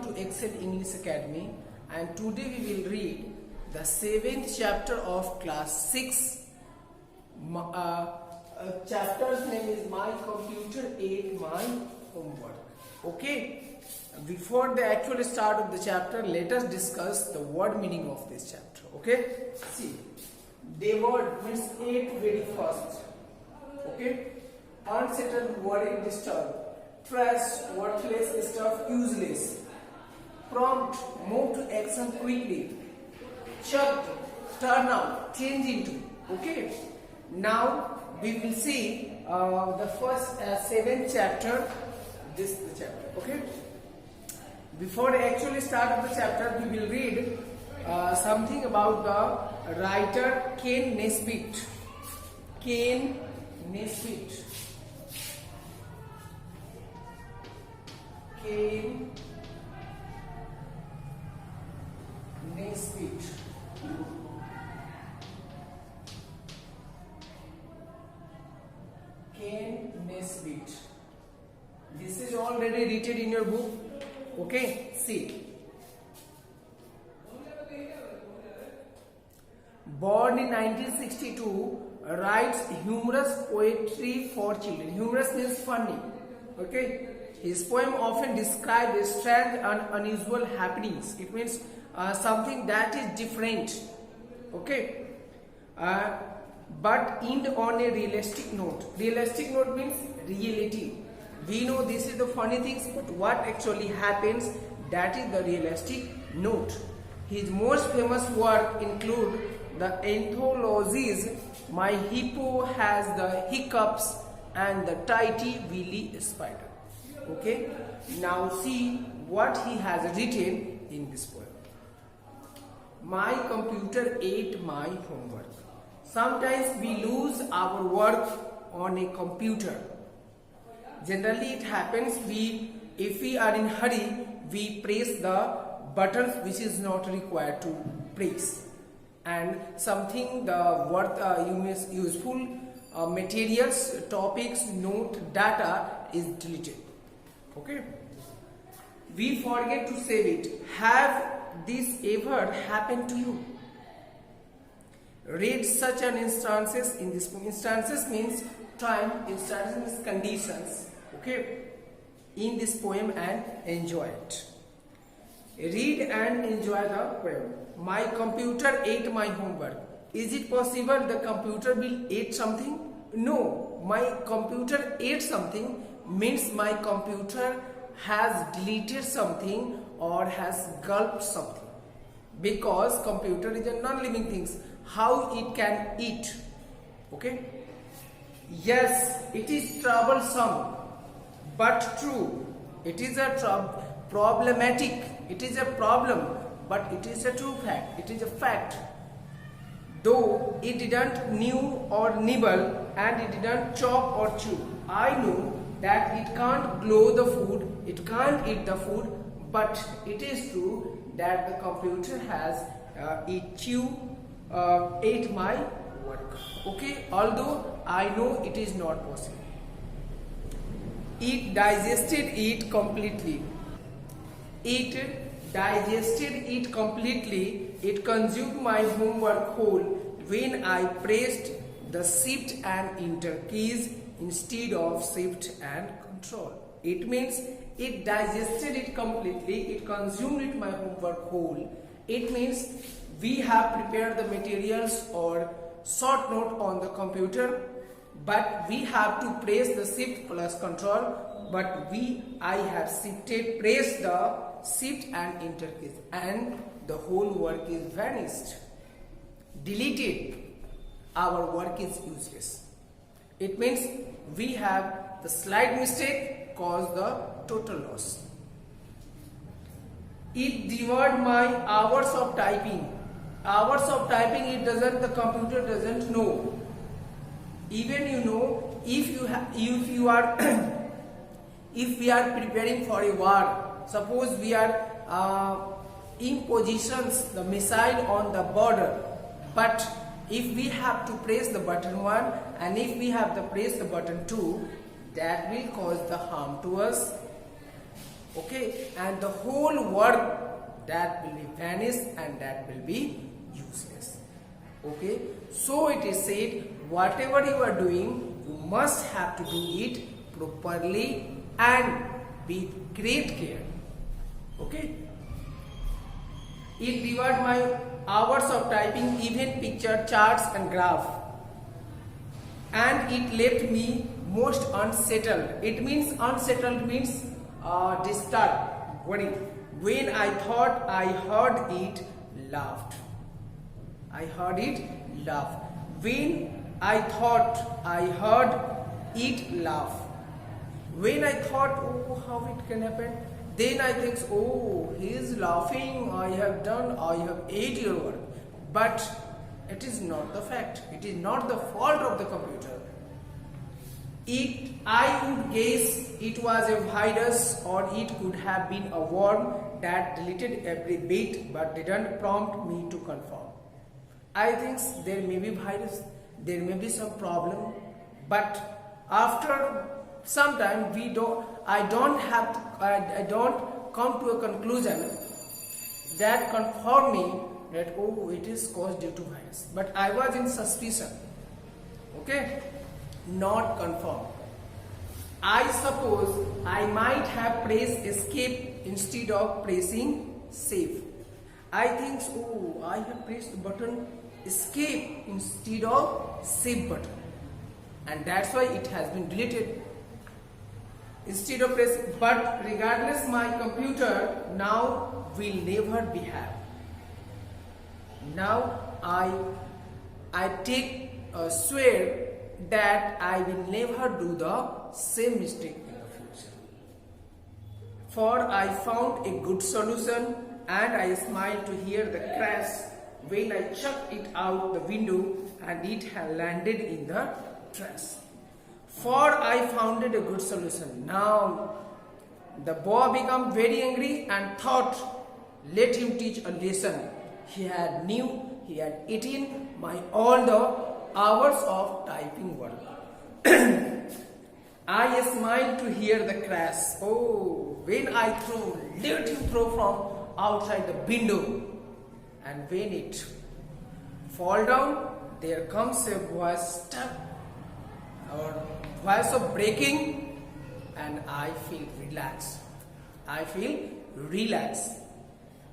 welcome to Excel English Academy, and today we will read the 7th chapter of class 6. Chapter's name is My Computer Ate My Homework. Okay, before the actual start of the chapter, let us discuss the word meaning of this chapter. Okay, see, the word means ate very fast. Okay, unsettled, worried, disturbed. Trash, worthless stuff, useless. Prompt, move to action quickly. Chucked, turn out, change into. Okay. Now we will see the first 7th chapter. This is the chapter. Okay. Before I actually start the chapter, we will read something about the writer Ken Nesbitt. Ken Nesbitt. Ken Nesbitt. Ken Nesbitt. This is already written in your book. Okay, see. Born in 1962, writes humorous poetry for children. Humorous means funny. Okay. His poem often describe strange and unusual happenings. It means something that is different. Okay. But end on a realistic note. Realistic note means reality. We know this is the funny things, but what actually happens, that is the realistic note. His most famous work include the anthologies My Hippo Has the Hiccups and the Tidy Willy Spider. Okay, now see what he has written in this poem. My computer ate my homework. Sometimes we lose our work on a computer. Generally it happens if we are in hurry, we press the buttons which is not required to press, and something the useful materials, topics, note, data is deleted. Okay, we forget to save it. Have this ever happened to you? Read such an instances in this poem. Instances means time, instances means conditions. Okay, in this poem and enjoy it. Read and enjoy the poem. My computer ate my homework. Is it possible the computer will eat something? No, my computer ate something means my computer has deleted something or has gulped something, because computer is a non-living thing. How it can eat? Okay, yes, it is troublesome but true. It is a problematic. It is a problem, but it is a true fact. It is a fact. Though it didn't gnaw or nibble and it didn't chop or chew, I know that it can't glow the food, it can't eat the food, but it is true that the computer has ate my work. Okay, although I know it is not possible. It digested it completely. It digested it completely. It consumed my homework whole when I pressed the shift and enter keys instead of shift and control. It means it digested it completely. It consumed it my homework whole. It means we have prepared the materials or short note on the computer, but we have to press the shift plus control, but I have pressed the shift and enter keys, and the whole work is vanished, deleted. Our work is useless. It means we have the slight mistake caused the total loss. It devoured my hours of typing. Hours of typing, the computer doesn't know. Even if we are preparing for a war, suppose we are in positions the missile on the border, but if we have to press the button 1 and if we have to press the button 2, that will cause the harm to us. Okay, and the whole work that will be vanished and that will be useless. Okay, so it is said whatever you are doing, you must have to do it properly and with great care. Okay, it devoured my hours of typing, even picture, charts and graph, and it left me most unsettled. It means unsettled means disturbed, worried. When I thought I heard it laughed. I heard it laugh. When I thought I heard it laugh. When I thought, oh, how it can happen, then I think, oh, he is laughing, I have ate your work. But it is not the fact. It is not the fault of the computer. I would guess it was a virus, or it could have been a worm that deleted every bit but didn't prompt me to confirm. I think there may be virus, there may be some problem, but after some time I don't come to a conclusion that confirm me that, oh, it is caused due to virus. But I was in suspicion. Okay, not confirmed. I suppose I might have pressed escape instead of pressing save. I think, oh, I have pressed the button escape instead of save button, and that's why it has been deleted instead of press. But regardless, my computer now will never be hacked. Now I take swear that I will never do the same mistake in the future. For I found a good solution, and I smiled to hear the crash when I chucked it out the window and it had landed in the trash. For I found a good solution. Now the boy became very angry and thought, let him teach a lesson. He had eaten my all the hours of typing work. I smiled to hear the crash. Oh, when I let him throw from outside the window, and when it fall down, there comes a voice or voice of breaking, and I feel relaxed.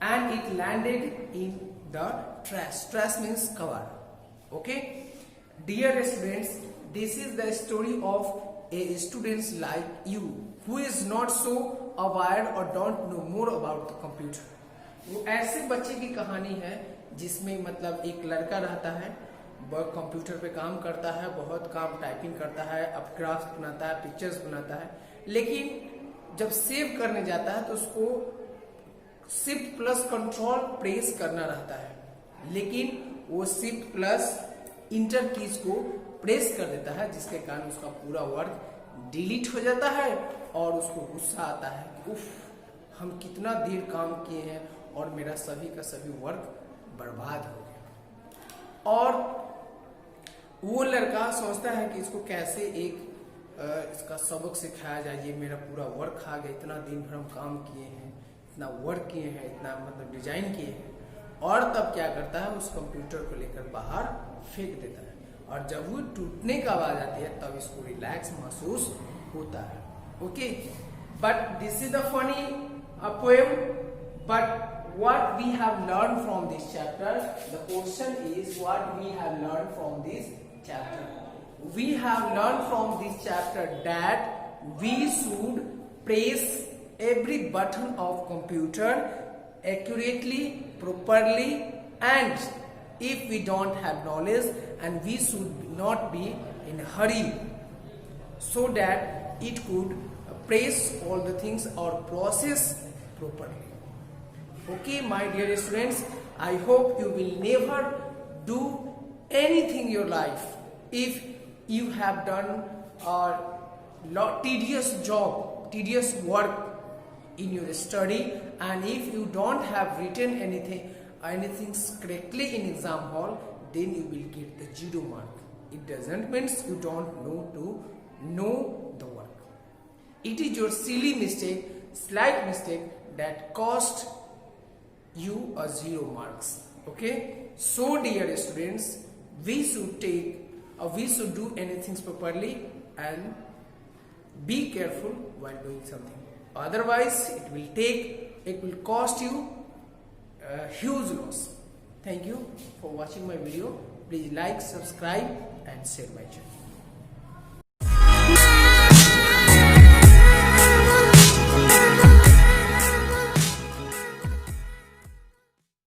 And it landed in the trash. Trash means cover. Okay, dear students, this is the story of a students like you who is not so aware or don't know more about the computer. वो ऐसे बच्चे की कहानी है जिसमें मतलब एक लड़का रहता है, वह कंप्यूटर पे काम करता है, बहुत काम टाइपिंग करता है, अब ग्राफ्स बनाता है, पिक्चर्स बनाता है, लेकिन जब सेव करने जाता है तो उसको शिफ्ट प्लस कंट्रोल प्रेस करना रहता है, लेकिन वो शिफ्ट प्लस इंटर कीज को प्रेस कर देता है, जिसके कारण उसका पूरा वर्क डिलीट हो जाता है और उसको गुस्सा आता है कि उफ, हम कितना देर काम किए हैं और मेरा सभी का सभी वर्क बर्बाद हो गया। और वो लड़का सोचता है कि इसको कैसे इसका सबक सिखाया जाए, ये मेरा पूरा वर्क खा गया, इतना दिन भर हम काम किए हैं, इतना वर्क किए हैं, इतना मतलब डिजाइन किए हैं, और तब क्या करता है, उस कंप्यूटर को लेकर बाहर फेंक देता है, और जब वो टूटने का आवाज आती है तब इसको रिलैक्स महसूस होता है। Okay, but this is the funny poem, but what we have learned from this chapter, the question is what we have learned from this chapter. We have learned from this chapter that we should press every button of computer accurately, properly, and if we don't have knowledge, and we should not be in a hurry, so that it could press all the things or process properly. Okay, my dear students, I hope you will never do anything in your life if you have done a tedious job, tedious work in your study, and if you don't have written anything correctly in exam hall, then you will get the 0 mark. It doesn't mean you don't know to know the work. It is your silly mistake slight mistake that cost you a 0 marks. Okay, so dear students, we should do anything properly and be careful while doing something. Otherwise, it will cost you a huge loss. Thank you for watching my video. Please like, subscribe and share my channel.